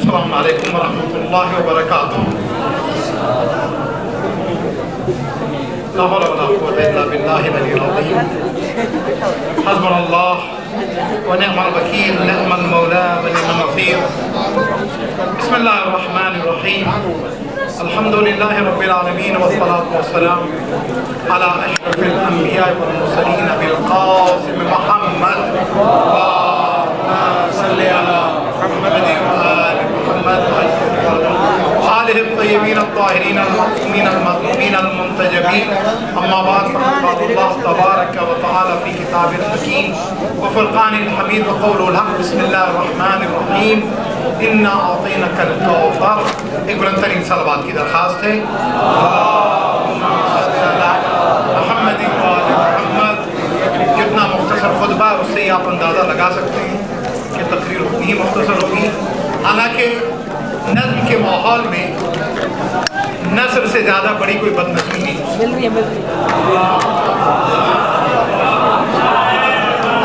अस्सलामु अलैकुम वरहमतुल्लाहि वबरकातुहू। ला हौला वला कुव्वता इल्ला बिल्लाहिल अलिय्यिल अज़ीम। हस्बुनल्लाह व निअमल वकील, निअमल मौला व निअमन नसीर। बिस्मिल्लाहिर रहमानिर रहीम। अल्हम्दुलिल्लाहि रब्बिल आलमीन वस्सलातु वस्सलाम अला अशरफिल अंबिया वल मुरसलीन अबिल क़ासिम मुहम्मद अल्लाहुम्मा सल्लि अला मुहम्मद व आलि मुहम्मद आलिहि तय्यबीन अत्ताहिरीन अल-मअसूमीन अल-मज़लूमीन अल-मुंतजबीन। अम्मा बाद फ़क़ालल्लाहु तबारक व तआला फ़ी किताबिल हकीम व फ़ुरक़ानिल हमीद व क़ौलुल हक़। बिस्मिल्लाहिर रहमानिर रहीम। इन्ना अतैनाकल कौसर। एक बुलंद तरीन सलवात की दरख्वास्त है। जितना मुख्तसर खुतबा उससे ही आप अंदाज़ा लगा सकते हैं कि तकरीर उतनी ही मुख्तसर होगी। हालांकि नज़्म के माहौल में नस्र से ज़्यादा बड़ी कोई बदनज़मी नहीं।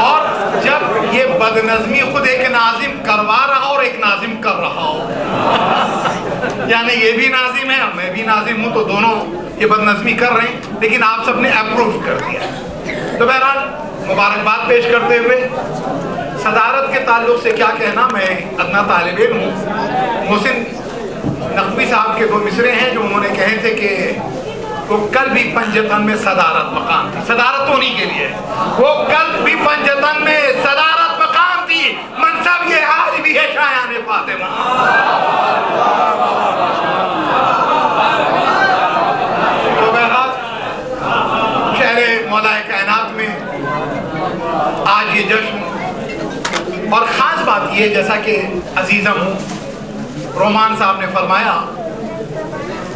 और जब ये बदनज़मी खुद एक नाजिम करवा रहा और एक नाजिम कर रहा हो, यानी ये भी नाजिम है मैं भी नाजिम हूँ, तो दोनों ये बदनज़मी कर रहे हैं, लेकिन आप सबने अप्रूव कर दिया। तो बहरहाल मुबारकबाद पेश करते हुए सदारत के ताल्लुक से क्या कहना, मैं अदना तालिब इल्म हूँ। मोहसिन नकवी साहब के दो मिसरे हैं जो उन्होंने कहे थे कि वो कल भी पंजतन में सदारत मकाम थी। सदारत होने के लिए वो कल भी पंजतन में सदारत मकाम थी, मनसब ये आज भी है शायाने फातिमा। तो बहरहाल शहरे मौलाए कायनात में आज ये जश्न, और ख़ास बात ये, जैसा कि अजीज़म रोमान साहब ने फरमाया,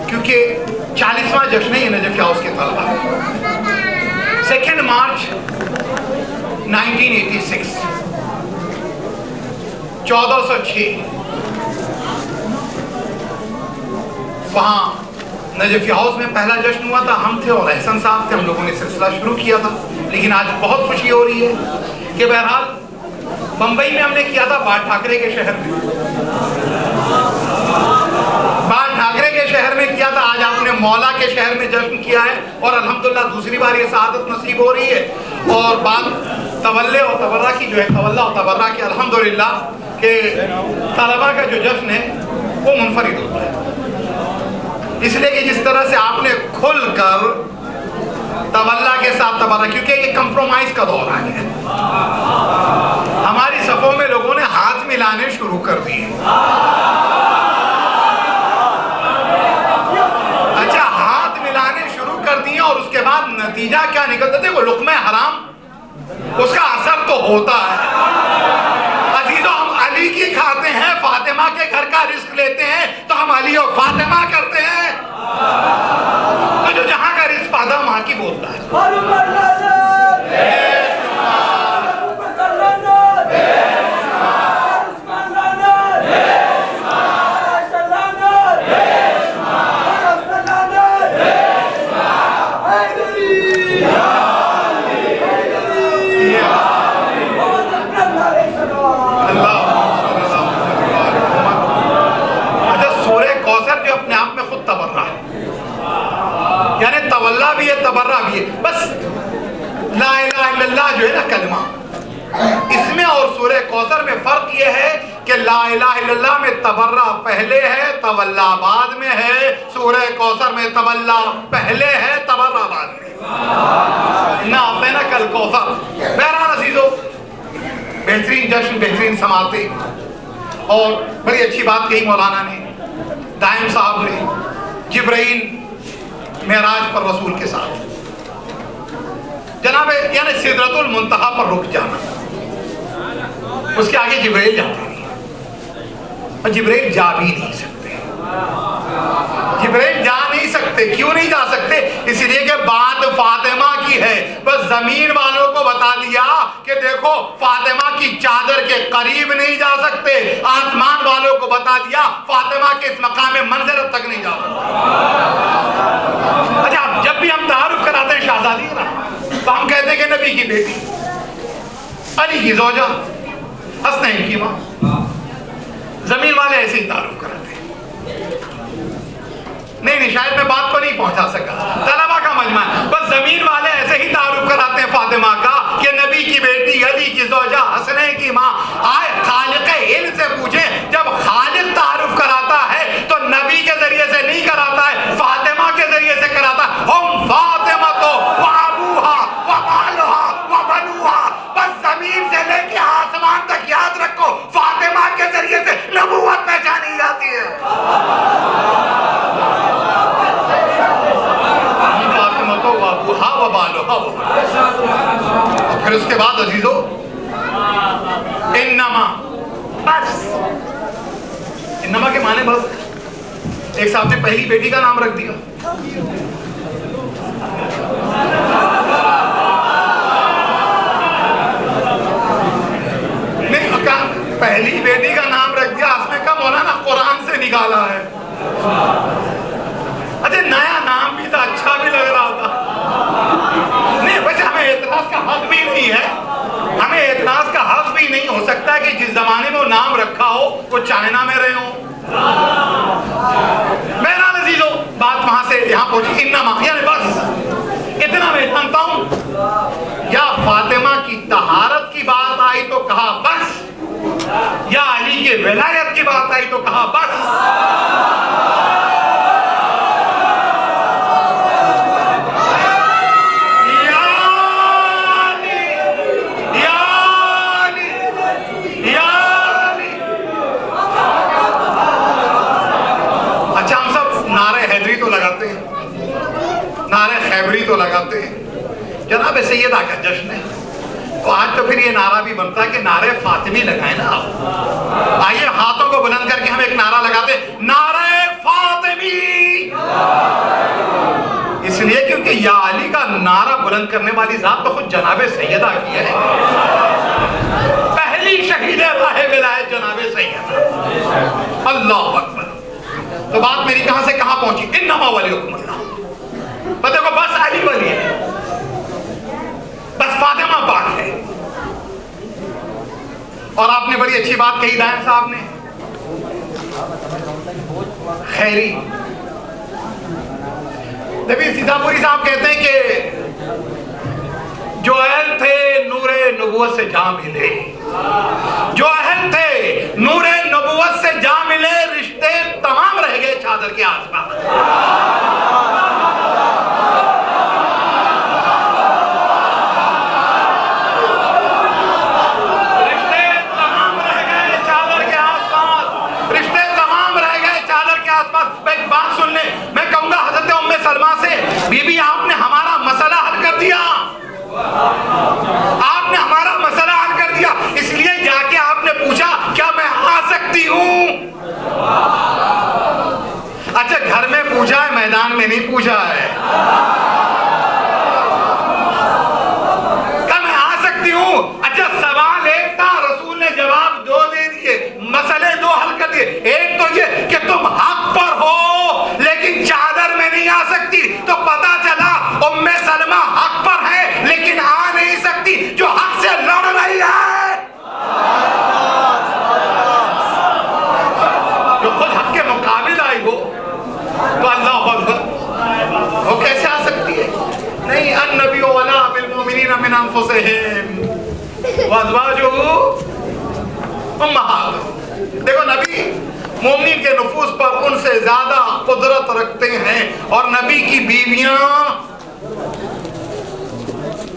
क्योंकि 40वां जश्न है नजफ़ हाउस के तलबा। 2 मार्च 1986 1406 वहाँ नजफ़ हाउस में पहला जश्न हुआ था। हम थे और एहसन साहब थे, हम लोगों ने सिलसिला शुरू किया था। लेकिन आज बहुत खुशी हो रही है कि बहरहाल बम्बई में हमने किया था, बाल ठाकरे के शहर में, बाल ठाकरे के शहर में किया था। आज आपने मौला के शहर में जश्न किया है और अल्हम्दुलिल्लाह दूसरी बार ये सआदत नसीब हो रही है। और बात तवल्ले और तबर्रा की जो है, तवल्ला और तबर्रा की, अल्हम्दुलिल्लाह के तलबा का जो जश्न है वो मुनफरिद होता है। इसलिए कि जिस तरह से आपने खुल कर तवल्ला के साथ तबर्रा, क्योंकि ये कंप्रोमाइज का दौर आ गया, हमारी सफों में लोगों ने हाथ मिलाने शुरू कर दिए। अच्छा, हाथ मिलाने शुरू कर दिए और उसके बाद नतीजा क्या निकलता? देखो, लुक़्मा हराम उसका असर तो होता है। अजीजों, हम अली की खाते हैं, फातिमा के घर का रिस्क लेते हैं, तो हम अली और फातिमा करते हैं। तो जो जहां का रिस्क पादा वहां की बोलता है। यानी तवल्ला भी है, तबर्रा भी है। बस ला इलाहा इल्लल्लाह जो है ना कलमा, इसमें और सूरह कौसर में फर्क ये है कि ला इलाहा इल्लल्लाह में तबर्रा पहले है, तवल्ला बाद में है। सूरह कौसर में तवल्ला पहले है, तबर्रा बाद में। ना अपना कल कौसर। बहरहाल अजीजों, बेहतरीन जश्न, बेहतरीन समाते, और बड़ी अच्छी बात कही मौलाना ने, दाइम साहब ने, जिब्राइल मेराज पर रसूल के साथ जनाब, यानी सिदरतुल मुंतहा पर रुक जाना, उसके आगे जिब्राइल जाते नहीं, और जिब्राइल जा भी नहीं सकते। जिब्राइल जा नहीं सकते। क्यों नहीं जा सकते? इसलिए कि बात फातिमा की है। बस जमीन वालों को बता दिया कि देखो फातिमा की चादर के करीब नहीं जा सकते, आसमान वालों को बता दिया फातिमा के इस मकाम मंज़िलत तक नहीं जा सकते। अच्छा, जब भी हम तारुफ कराते हैं शहजादी ना, तो हम कहते हैं कि नबी की बेटी, अली की ज़ौजा, हसनैन की माँ, जमीन वाले ऐसे ही तारुफ कराते हैं। नहीं, शायद मैं बात को नहीं पहुंचा सका, तलबा का मजमा है। बस जमीन वाले ऐसे ही तारुफ कराते हैं फातिमा का कि नबी की बेटी, अली की ज़ौजा, हसनैन की माँ। आए खालिक इल्म से पूछे, जब खालिक तारुफ कराता है तो नबी के जरिए से नहीं कराता है, फातिमा के जरिए से कराता है। हम फातिमा तो वाबूहा वबालुहा वबनुहा, बस जमीन से लेके आसमान तक याद रखो, फातिमा के जरिए से नबूवत पहचानी जाती है। फिर उसके बाद अजीजो, इन्नमा, बस इन्नमा के माने बस। एक साहब ने पहली बेटी का नाम रख दिया, नहीं पहली बेटी का नाम रख दिया, उसने कहा मौलाना कुरान से निकाला है। अच्छा, नया नाम भी था, अच्छा भी लग रहा था। नहीं, वैसे हमें एतराज का हक भी नहीं है, हमें एतराज का हक भी नहीं हो सकता कि जिस जमाने में वो नाम रखा हो वो चाइना में रहे हो। मेरा नजीजो, बात वहां से यहाँ पहुंची, इन्नमा यानी बस इतना मैं जानता हूं। या फातिमा की तहारत की बात आई तो कहा बस, या अली के विलायत की बात आई तो कहा बस। नारे खैबरी तो लगाते हैं, जनाब सैयदा का जश्न है, तो आज तो फिर ये नारा भी बनता है कि नारे फातिमी लगाए ना आप। आइए हाथों को बुलंद करके हम एक नारा लगाते, नारे फातिमी। इसलिए क्योंकि या अली का नारा बुलंद करने वाली जात तो खुद जनाबे सैयदा की है, पहली शहीद राह विलायत जनाबे सैयदा। अल्लाह अकबर। तो बात मेरी कहां से कहां पहुंची, इन्नमा वलियुकुमुल्लाह। देखो बस अली वली है, बस फातिमा पाक है। और आपने बड़ी अच्छी बात कही दायन साहब ने, खैरी नबी सीतापुरी साहब कहते हैं कि जो अहल थे नूरे नबुवत से जा मिले, जो अहल थे नूरे नबुवत से जा मिले, रिश्ते तमाम रह गए चादर के आसपास। सलमा से, बीबी आपने हमारा मसला हल कर दिया, आपने हमारा मसला हल कर दिया, इसलिए जाके आपने पूछा क्या मैं आ सकती हूं। अच्छा, घर में पूछा है, मैदान में नहीं पूछा है। क्या मैं आ सकती हूं? अच्छा, सवाल एक था, रसूल ने जवाब दो दे दिए, मसले दो हल कर दिए। एक तो ये कि तुम हक पर हो लेकिन चादर में नहीं आ सकती, तो पता चला उम्मे सलमा हक पर है लेकिन आ नहीं सकती, जो हक से लड़ रही है, जो खुद हक के मुकाबिल आई हो, तो अल्लाह अकबर, वो कैसे आ सकती है? नहीं, अन्नबी वला बिल मुमिनीना मिन अनफुसिहिम व अज़वाजुहु उम्महातुहुम। देखो, नबी मोमिन के नफूस पर उनसे ज्यादा कुदरत रखते हैं, और नबी की बीवियां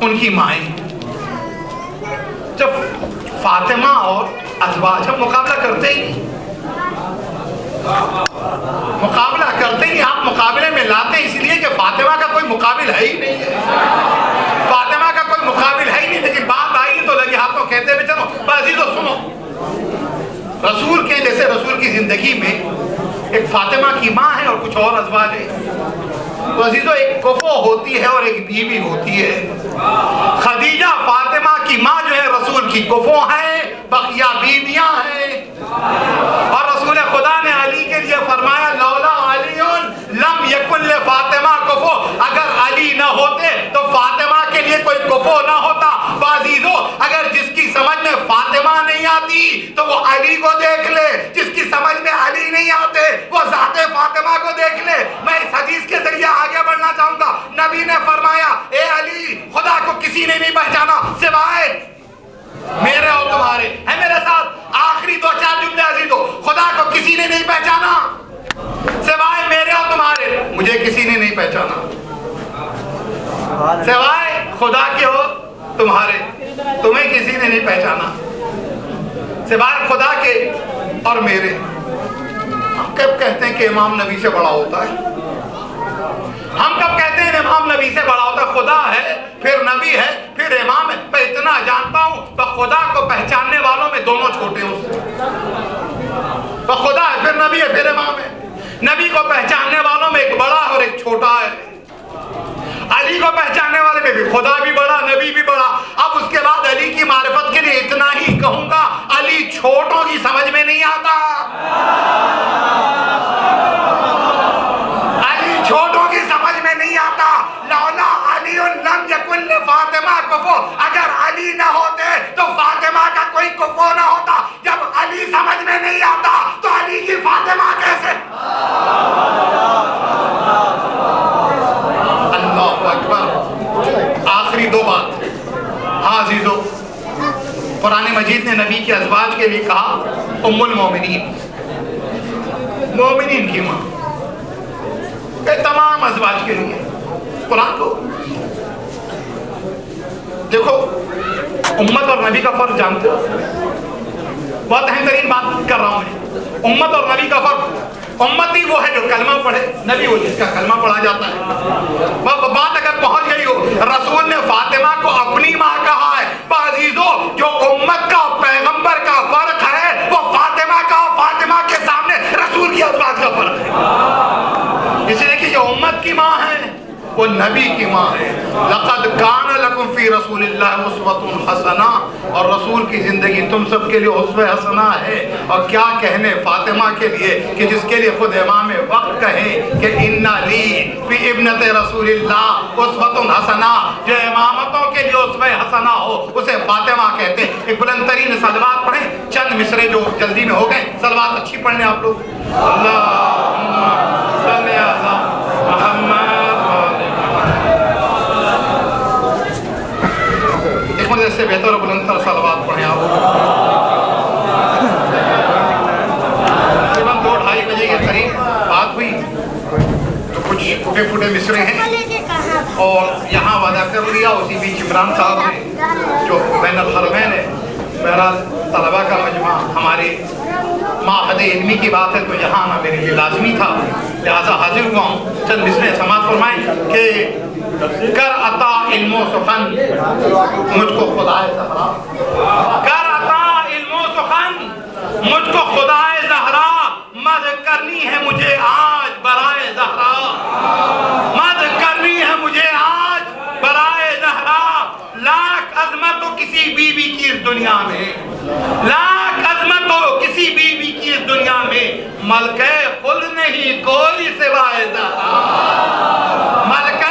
उनकी माएं। जब फातिमा और अज़वाज, हम मुकाबला करते ही नहीं, मुकाबला करते ही आप मुकाबले में लाते हैं इसलिए कि फातिमा का कोई मुकाबिल है ही नहीं है, फातिमा का कोई मुकाबिल है ही नहीं। लेकिन बात आई तो लगे हाथों कहते हुए चलो, अजीजों सुनो, रसूल के जैसे रसूल की जिंदगी में एक फातिमा की माँ है और कुछ और अज़वाज है। तो अजीजों, एक कुफो होती है और एक बीवी होती है। खदीजा फातिमा की माँ जो है रसूल की कुफो है, बकिया बीवियां हैं। और रसूल खुदा ने अली के लिए फरमाया, लौला अलीउन लम यकुन ले फातिमा कुफो, अगर अली न होते तो फातिमा के लिए कोई कुफो ना होता। बाजीजो, अगर जिसकी समझ में फातिमा नहीं आती तो वो अली को देख ले, जिसकी ने नहीं पहचाना सिवाय मेरे और तुम्हारे। है मेरे साथ आखिरी 2-4 जुमले अजीजों, खुदा को किसी ने नहीं पहचाना सिवाय मेरे और तुम्हारे। मुझे किसी ने नहीं पहचाना सिवाय खुदा के हो तुम्हारे। तुम्हें किसी ने नहीं पहचाना सिवाय खुदा के और मेरे। हम कब कहते हैं कि इमाम नबी से बड़ा होता है? हम कब कहते हैं इमाम नबी से बड़ा होता है? खुदा है, फिर नबी है, फिर इमाम है। मैं इतना जानता हूं तो खुदा को पहचानने वालों में दोनों छोटे हैं उससे। तो खुदा है, फिर नबी है, फिर इमाम है। नबी को पहचानने वालों में एक बड़ा और एक छोटा है। अली को पहचानने वाले में भी खुदा भी बड़ा, नबी भी बड़ा। अब उसके बाद अली की मारिफत के लिए इतना ही कहूंगा, अली छोटों की समझ में नहीं आता। अली छोटों की समझ में नहीं आता। लौला अली लम यकुन फातिमा कुफो, अगर अली ना होते तो फातिमा का कोई कुफो ना होता। जब अली समझ में नहीं आता तो अली की फातिमा कैसे? आखिरी 2 बात। हाँ अजीजों, कुरान मजीद ने नबी के अज़वाज के लिए कहा उम्मुल मोमिनीन, मोमिनीन की माँ। तमाम अज़वाज के लिए कुरान को देखो। उम्मत और नबी का फर्क जानते हो? बहुत अहम तरीन बात कर रहा हूं मैं। उम्मत और नबी का फर्क। उम्मती वो है जो कलमा पढ़े, नबी वो जिसका कलमा पढ़ा जाता है। बात अगर पहुंच गई हो, रसूल ने फातिमा को अपनी माँ कहा है। अजीजों, जो उम्मत का पैगंबर का फर्क है वो फातिमा का और फातिमा के सामने रसूल की अज़वाज का फर्क है। इसलिए कि जो उम्मत की माँ है वो नबी की माँ है। लक़द कान लकुम फी रसूलिल्लाहि उस्वतुन हसना, और रसूल की जिंदगी तुम सब के लिए उस्वे हसना है। और क्या कहने फातिमा के लिए कि जिसके लिए खुद इमाम वक्त कहे कि इन्ना ली फी इब्नते रसूलिल्लाह उस्वतुन हसना, जो इमामतों के लिए उस्वे हसना हो उसे फातिमा कहते हैं। एक बुलंद तरीन सलवात पढ़ें, चंद मिसरे जो जल्दी में हो गए। सलवात अच्छी पढ़ने आप लोग। अल्लाहुम्मा सल्ली अला मुहम्मद। से बेहतर और बुलंदतर सलवात पढ़े आप। तकरीबन 2-2:30 बजे के करीब बात हुई तो कुछ टूटे फूटे मिसरे हैं और यहाँ वादा कर लिया। उसी बीच इमरान साहब ने जो बैनुल हरमैन है, बहरहाल तलबा का मजमा, हमारे माहद इल्मी की बात है तो यहाँ आना मेरे लिए लाजमी था, लिहाजा हाजिर हुआ हूँ। चंद मिसरे समाज फरमाएं कि कर अता इल्मो सुखन मुझको खुदाए ज़हरा, कर अता इल्मो सुखन मुझको खुदाए ज़हरा, मद करनी है मुझे आज बराए ज़हरा, मद करनी है मुझे आज बराए ज़हरा। लाख अज़मत हो किसी बीवी की इस दुनिया में, लाख अज़मत हो किसी बीवी की इस दुनिया में, मलके खुद नहीं कोई सिवाए ज़हरा, मलके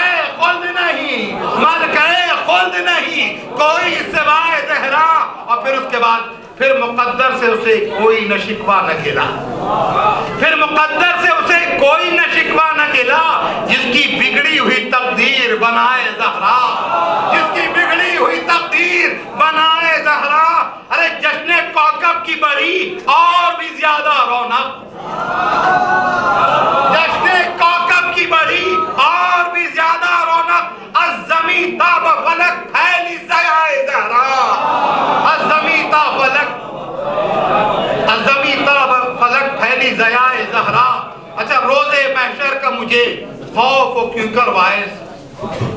नहीं कोई सिवाय ज़हरा। और फिर उसके बाद फिर मुक़द्दर से उसे कोई न शिकवा न गिला, फिर मुक़द्दर से उसे कोई न शिकवा न गिला, जिसकी बिगड़ी हुई तकदीर बनाए ज़हरा, जिसकी बिगड़ी हुई तकदीर बनाए ज़हरा। अरे जश्न कौकब की बड़ी और भी ज्यादा रौनक, जश्न कौकब की बड़ी और भी ज्यादा रौनक, अज़्ज़मी ताब फलक फैली ज़याए ज़हरा, अज़्ज़मी ताब फलक, अज़्ज़मी ताब फलक फैली ज़याए ज़हरा। अच्छा, रोज़े महशर का मुझे खौफ क्यों कर वाइस,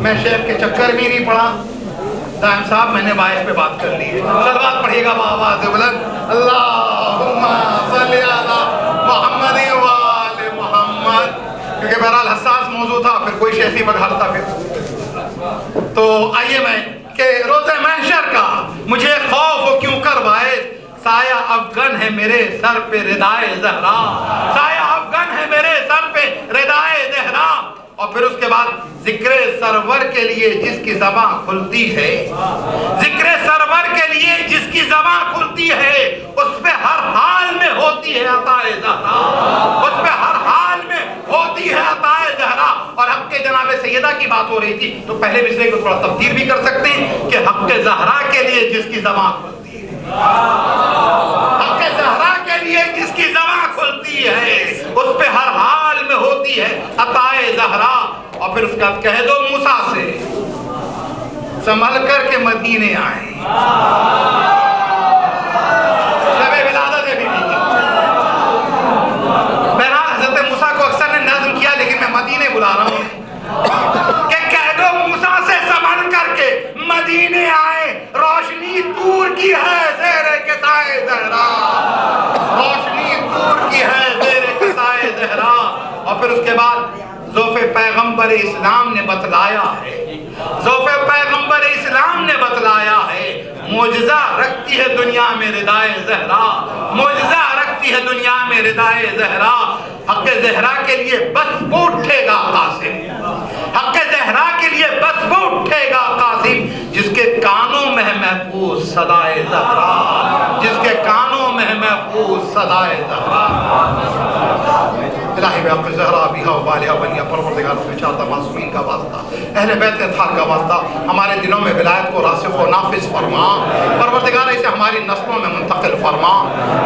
मैं शेर के चक्कर में नहीं पड़ा। दाम साहब मैंने वाइस पे बात कर ली है। सलवात पढ़िएगा आवाज़ बुलंद, अल्लाहुम्मा सल्ली अला मुहम्मद व आले मुहम्मद, क्योंकि बहरहाल हसास मौजू था, फिर कोई शैसी बदहाल था। फिर तो आइए मैं कि रोज़े महशर का मुझे खौफ क्यों कर वाइस, साया अफगन है मेरे सर पे रिदाए ज़हरा, साया अफगन है मेरे सर पे रिदाए ज़हरा। और फिर उसके बाद जिक्र सरवर के लिए जिसकी ज़बान खुलती है, जिक्र सरवर के लिए जिसकी ज़बान खुलती है, उस पे हर हाल में होती है अताए ज़हरा, उस पे हर हाल में होती है अताए ज़हरा। और अब के जनाब सैयदा की बात हो रही थी, तो पहले मिसरे को थोड़ा तब्दील भी कर सकते हैं कि हक़ ज़हरा के लिए जिसकी ज़बान खुलती है, हक़ ज़हरा के लिए जिसकी ज़बान खुलती है, उस पे हर हाल में होती है अताए ज़हरा। और फिर उसके बाद कह दो मूसा से संभल कर के मदीने आए। बहरहाल हज़रत मूसा को अक्सर ने नज़्म किया, लेकिन मैं मदीने बुला रहा हूँ कि कह दो मूसा से संभल करके मदीने आए। रोशनी दूर की है ज़ेरे के साए ज़हरा, रोशनी दूर की है ज़ेरे के साए ज़हरा। और फिर उसके बाद ज़ौफ़े पैगम्बर इस्लाम ने बतलाया है, ज़ौफ़े पैगम्बर इस्लाम ने बतलाया है, मोजज़ा रखती है दुनिया में रिदाए ज़हरा, मोजज़ा रखती है दुनिया में रिदाए ज़हरा। हक़ ज़हरा के लिए बस वो उठेगा कासिम, हक़ ज़हरा के लिए बस वो उठेगा कासिम जिसके कानों में है महफूज सदाए ज़हरा, जिसके कानों में है महफूज सदाए ज़हरा। इलाही हक़ ज़हरा बिहा वालिहा बनिया परवरदिगार से चाहता मासूमीन का वास्ता, अहले बैत अत्हार का वास्ता, हमारे दिलों में विलायत को रासिख़ व नाफिज़ फरमा परवरदिगार, इसे हमारी नस्लों में मुंतकिल फरमा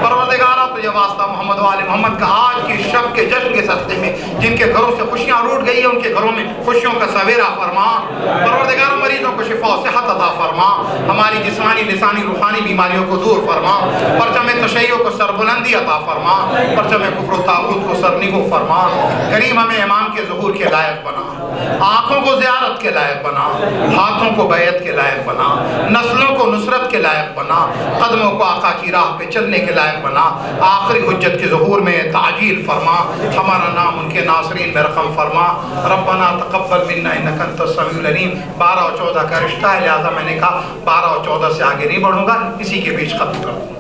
परवरदिगार। तुझे वास्ता मोहम्मद वाले मोहम्मद का आज की शब के जश्न के सदक़े में जिनके घरों से खुशियाँ रूठ गई है, उनके घरों में खुशियों का सवेरा फरमा परवरदिगार। मरीजों को शिफा और सेहत अता फरमा, हमारी जिस्मानी लिसानी रूहानी बीमारियों को दूर फरमा, परचम तशय्युअ को सरबुलंदी अता फरमा, परचम कुफ्र तागूत को सरनिगो फरमा। करीम हमें इमाम के ज़ुहूर के लायक बना, आँखों को ज़ियारत के लायक बना, हाथों को बैत के लायक बना, नस्लों को नुसरत के लायक बना, कदमों को आका की राह पे चलने के लायक बना। आखिरी हुज्जत के ज़ुहूर में ताजील फरमा, हमारा नाम उनके नासरीन में रकम फरमा। रब्बना तक़ब्बल मिन्ना इन्नका अंतस समीउल अलीम। 12 और 14 का रिश्ता है, लिहाजा मैंने कहा 12 और 14 से आगे नहीं बढ़ूंगा, इसी के बीच खत्म कर दूँ।